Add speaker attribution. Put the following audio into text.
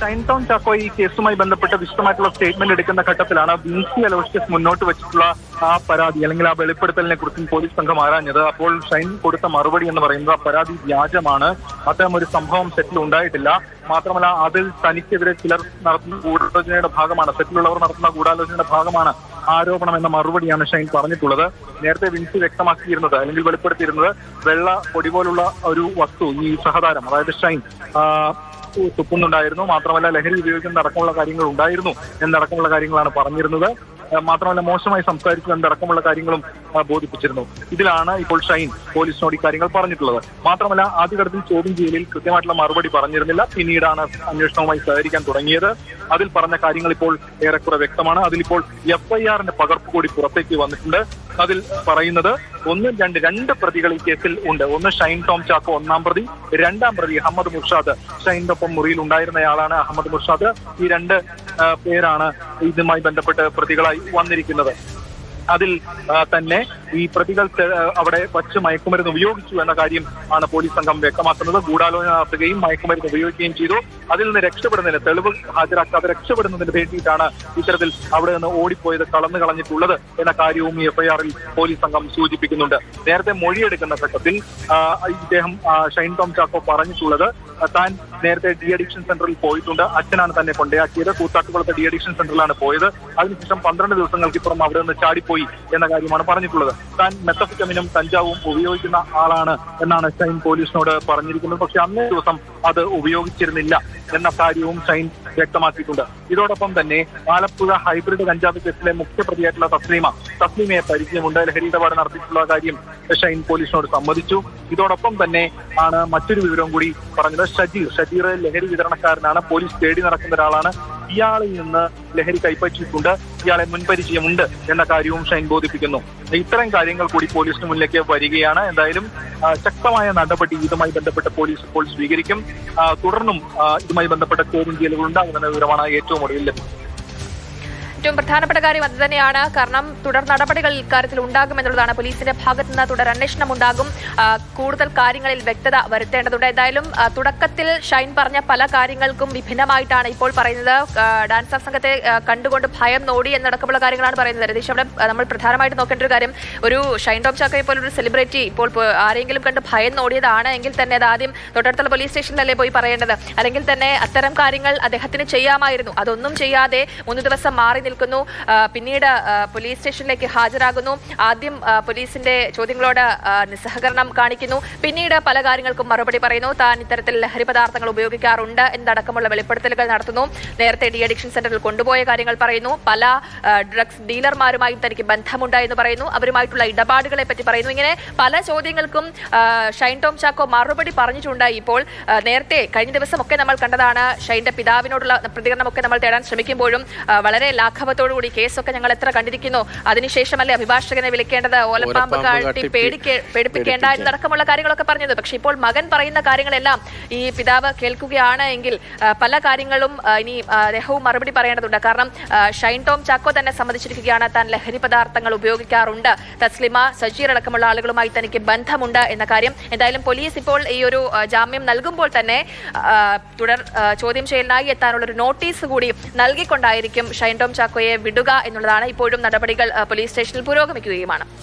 Speaker 1: ഷൈൻ ടോം ചാക്കോ ഈ കേസുമായി ബന്ധപ്പെട്ട് വിശദമായിട്ടുള്ള സ്റ്റേറ്റ്മെന്റ് എടുക്കുന്ന ഘട്ടത്തിലാണ് വിൻസി അലോഷ്യസ് മുന്നോട്ട് വെച്ചിട്ടുള്ള ആ പരാതി അല്ലെങ്കിൽ ആ വെളിപ്പെടുത്തലിനെ കുറിച്ചും പോലീസ് സംഘം ആരാഞ്ഞത്. അപ്പോൾ ഷൈൻ കൊടുത്ത മറുപടി എന്ന് പറയുന്നത് ആ പരാതി വ്യാജമാണ്, അത്തരം ഒരു സംഭവം സെറ്റിൽ ഉണ്ടായിട്ടില്ല, മാത്രമല്ല അതിൽ തനിക്കെതിരെ ചിലർ നടത്തുന്ന ഗൂഢാലോചനയുടെ ഭാഗമാണ്, സെറ്റിലുള്ളവർ നടത്തുന്ന ഗൂഢാലോചനയുടെ ഭാഗമാണ് ആരോപണം എന്ന മറുപടിയാണ് ഷൈൻ പറഞ്ഞിട്ടുള്ളത്. നേരത്തെ വിൻസി വ്യക്തമാക്കിയിരുന്നത് അല്ലെങ്കിൽ വെളിപ്പെടുത്തിയിരുന്നത് വെള്ള പൊടി പോലുള്ള ഒരു വസ്തു ഈ സഹതാരം അതായത് ഷൈൻ തുപ്പുന്നുണ്ടായിരുന്നു, മാത്രമല്ല ലഹരി ഉപയോഗിക്കുന്ന അടക്കമുള്ള കാര്യങ്ങൾ ഉണ്ടായിരുന്നു എന്നടക്കമുള്ള കാര്യങ്ങളാണ് പറഞ്ഞിരുന്നത്. മാത്രമല്ല മോശമായി സംസാരിച്ചു എന്നടക്കമുള്ള കാര്യങ്ങളും ബോധിപ്പിച്ചിരുന്നു. ഇതിലാണ് ഇപ്പോൾ ഷൈൻ പോലീസിനോട് ഇക്കാര്യങ്ങൾ പറഞ്ഞിട്ടുള്ളത്. മാത്രമല്ല ആദ്യഘട്ടത്തിൽ ചോദ്യം ചെയ്യലിൽ കൃത്യമായിട്ടുള്ള മറുപടി പറഞ്ഞിരുന്നില്ല, പിന്നീടാണ് അന്വേഷണവുമായി സഹകരിക്കാൻ തുടങ്ങിയത്. അതിൽ പറഞ്ഞ കാര്യങ്ങൾ ഇപ്പോൾ ഏറെക്കുറെ വ്യക്തമാണ്. അതിലിപ്പോൾ FIR-ന്റെ പകർപ്പ് കൂടി പുറത്തേക്ക് വന്നിട്ടുണ്ട്. അതിൽ പറയുന്നത് രണ്ട് പ്രതികൾ ഈ കേസിൽ ഉണ്ട്. ഒന്ന് ഷൈൻ ടോം ചാക്കോ ഒന്നാം പ്രതി, രണ്ടാം പ്രതി അഹമ്മദ് മുർഷാദ്. ഷൈൻ്റെ ഒപ്പം മുറിയിൽ ഉണ്ടായിരുന്നയാളാണ് അഹമ്മദ് മുർഷാദ്. ഈ രണ്ട് പേരാണ് ഇതുമായി ബന്ധപ്പെട്ട് പ്രതികളായി വന്നിരിക്കുന്നത്. അതിൽ തന്നെ ഈ പ്രതികൾ അവിടെ വച്ച് മയക്കുമരുന്ന് ഉപയോഗിച്ചു എന്ന കാര്യം ആണ് പോലീസ് സംഘം വ്യക്തമാക്കുന്നത്. ഗൂഢാലോചന നടത്തുകയും മയക്കുമരുന്ന് ഉപയോഗിക്കുകയും ചെയ്തു. അതിൽ നിന്ന് രക്ഷപ്പെടുന്നതിന്, തെളിവ് ഹാജരാക്കാതെ രക്ഷപ്പെടുന്നതിന് വേണ്ടിയിട്ടാണ് ഇത്തരത്തിൽ അവിടെ നിന്ന് ഓടിപ്പോയത്, കളഞ്ഞിട്ടുള്ളത് എന്ന കാര്യവും ഈ FIR-ൽ പോലീസ് സംഘം സൂചിപ്പിക്കുന്നുണ്ട്. നേരത്തെ മൊഴിയെടുക്കുന്ന ഘട്ടത്തിൽ ഇദ്ദേഹം ഷൈൻ ടോം ചാക്കോ പറഞ്ഞിട്ടുള്ളത് താൻ നേരത്തെ ഡി അഡിക്ഷൻ സെന്ററിൽ പോയിട്ടുണ്ട്, അച്ഛനാണ് തന്നെ കൊണ്ടയാക്കിയത്, കൂത്താട്ടുകുളത്തെ ഡി അഡിക്ഷൻ സെന്ററിലാണ് പോയത്, അതിനുശേഷം 12 ദിവസങ്ങൾക്കിപ്പുറം അവിടെ നിന്ന് ചാടിപ്പോയി എന്ന കാര്യമാണ് പറഞ്ഞിട്ടുള്ളത്. താൻ മെത്തഫെറ്റമിനും കഞ്ചാവും ഉപയോഗിക്കുന്ന ആളാണ് എന്നാണ് ഷൈൻ പോലീസിനോട് പറഞ്ഞിരിക്കുന്നത്. പക്ഷെ അന്നേ ദിവസം അത് ഉപയോഗിച്ചിരുന്നില്ല എന്ന കാര്യവും ഷൈൻ വ്യക്തമാക്കിയിട്ടുണ്ട്. ഇതോടൊപ്പം തന്നെ ആലപ്പുഴ ഹൈബ്രിഡ് കഞ്ചാവ് കേസിലെ മുഖ്യപ്രതിയായിട്ടുള്ള തസ്ലീമയെ പരിചയമുണ്ട്, ലഹരി ഇടപാട് നടത്തിയിട്ടുള്ള കാര്യം ഷൈൻ പോലീസിനോട് സമ്മതിച്ചു. ഇതോടൊപ്പം തന്നെ ആണ് മറ്റൊരു വിവരം കൂടി പറഞ്ഞത്. ഷജീർ ലഹരി വിതരണക്കാരനാണ്, പോലീസ് തേടി നടക്കുന്ന ഒരാളാണ്, ഇയാളിൽ നിന്ന് ലഹരി കൈപ്പറ്റിയിട്ടുണ്ട്, ഇയാളെ മുൻപരിചയമുണ്ട് എന്ന കാര്യവും ഷൈൻ ബോധിപ്പിക്കുന്നു. ഇത്തരം കാര്യങ്ങൾ കൂടി പോലീസിന് മുന്നിലേക്ക് വരികയാണ്. എന്തായാലും ശക്തമായ നടപടി ഇതുമായി ബന്ധപ്പെട്ട് പോലീസ് ഇപ്പോൾ സ്വീകരിക്കും. തുടർന്നും ഇതുമായി ബന്ധപ്പെട്ട ചോദ്യം ചെയ്യലുകൾ ഉണ്ടാകുമെന്ന വിവരമാണ് ഏറ്റവും ഒടുവിൽ ലഭിച്ചത്.
Speaker 2: ഏറ്റവും പ്രധാനപ്പെട്ട കാര്യം അത് തന്നെയാണ്. കാരണം തുടർ നടപടികൾ ഇക്കാര്യത്തിൽ ഉണ്ടാകുമെന്നുള്ളതാണ്. പോലീസിന്റെ ഭാഗത്ത് നിന്ന് തുടർ അന്വേഷണം ഉണ്ടാകും, കൂടുതൽ കാര്യങ്ങളിൽ വ്യക്തത വരുത്തേണ്ടതുണ്ട്. എന്തായാലും തുടക്കത്തിൽ ഷൈൻ പറഞ്ഞ പല കാര്യങ്ങൾക്കും വിഭിന്നമായിട്ടാണ് ഇപ്പോൾ പറയുന്നത്. ഡാൻസർ സംഘത്തെ കണ്ടുകൊണ്ട് ഭയം നോടി എന്നടക്കമുള്ള കാര്യങ്ങളാണ് പറയുന്നത്. രതീഷ്, അവിടെ നമ്മൾ പ്രധാനമായിട്ട് നോക്കേണ്ട ഒരു കാര്യം, ഒരു ഷൈൻ ടോം ചാക്കോയെ പോലൊരു സെലിബ്രിറ്റി ഇപ്പോൾ ആരെങ്കിലും കണ്ട് ഭയം നോടിയതാണ് എങ്കിൽ തന്നെ അത് ആദ്യം തൊട്ടടുത്തുള്ള പോലീസ് സ്റ്റേഷനിലല്ലേ പോയി പറയേണ്ടത്, അല്ലെങ്കിൽ തന്നെ അത്തരം കാര്യങ്ങൾ അദ്ദേഹത്തിന് ചെയ്യാമായിരുന്നു. അതൊന്നും ചെയ്യാതെ 3 ദിവസം മാറി നിൽക്കുന്നു, പിന്നീട് പോലീസ് സ്റ്റേഷനിലേക്ക് ഹാജരാകുന്നു, ആദ്യം പോലീസിന്റെ ചോദ്യങ്ങളോട് നിസ്സഹകരണം കാണിക്കുന്നു, പിന്നീട് പല കാര്യങ്ങൾക്കും മറുപടി പറയുന്നു, താൻ ഇത്തരത്തിൽ ലഹരി പദാർത്ഥങ്ങൾ ഉപയോഗിക്കാറുണ്ട് എന്നടക്കമുള്ള വെളിപ്പെടുത്തലുകൾ നടത്തുന്നു, നേരത്തെ ഡി അഡിക്ഷൻ സെന്ററിൽ കൊണ്ടുപോയ കാര്യങ്ങൾ പറയുന്നു, പല ഡ്രഗ്സ് ഡീലർമാരുമായും തനിക്ക് ബന്ധമുണ്ട് എന്ന് പറയുന്നു, അവരുമായിട്ടുള്ള ഇടപാടുകളെ പറ്റി പറയുന്നു. ഇങ്ങനെ പല ചോദ്യങ്ങൾക്കും ഷൈൻ ടോം ചാക്കോ മറുപടി പറഞ്ഞിട്ടുണ്ട്. ഇപ്പോൾ നേരത്തെ കഴിഞ്ഞ ദിവസമൊക്കെ നമ്മൾ കണ്ടതാണ്, ഷൈൻ്റെ പിതാവിനോടുള്ള പ്രതികരണമൊക്കെ നമ്മൾ തേടാൻ ശ്രമിക്കുമ്പോഴും വളരെ ലാഘവത്തോടുകൂടി കേസൊക്കെ ഞങ്ങൾ എത്ര കണ്ടിരിക്കുന്നു, അതിനുശേഷമല്ലേ അഭിഭാഷകനെ വിളിക്കേണ്ടത്, ഓലപ്പാമ്പ് കാട്ടി പേടിപ്പിക്കേണ്ട എന്നടക്കമുള്ള കാര്യങ്ങളൊക്കെ പറഞ്ഞത്. പക്ഷെ ഇപ്പോൾ മകൻ പറയുന്ന കാര്യങ്ങളെല്ലാം ഈ പിതാവ് കേൾക്കുകയാണ് എങ്കിൽ പല കാര്യങ്ങളും ഇനി അദ്ദേഹവും മറുപടി പറയേണ്ടതുണ്ട്. കാരണം ഷൈൻ ടോം ചാക്കോ തന്നെ സമ്മതിച്ചിരിക്കുകയാണ് താൻ ലഹരി പദാർത്ഥങ്ങൾ ഉപയോഗിക്കാറുണ്ട്, തസ്ലിമ, സജീർ അടക്കമുള്ള ആളുകളുമായി തനിക്ക് ബന്ധമുണ്ട് എന്ന കാര്യം. എന്തായാലും പോലീസ് ഇപ്പോൾ ഈ ഒരു ജാമ്യം നൽകുമ്പോൾ തന്നെ തുടർ ചോദ്യം ചെയ്യലിനായി എത്താനുള്ള ഒരു നോട്ടീസ് കൂടി നൽകിക്കൊണ്ടായിരിക്കും ഷൈൻ ടോം ചാക്കോയെ വിടുക എന്നുള്ളതാണ്. ഇപ്പോഴും നടപടികൾ പോലീസ് സ്റ്റേഷനിൽ പുരോഗമിക്കുകയുമാണ്.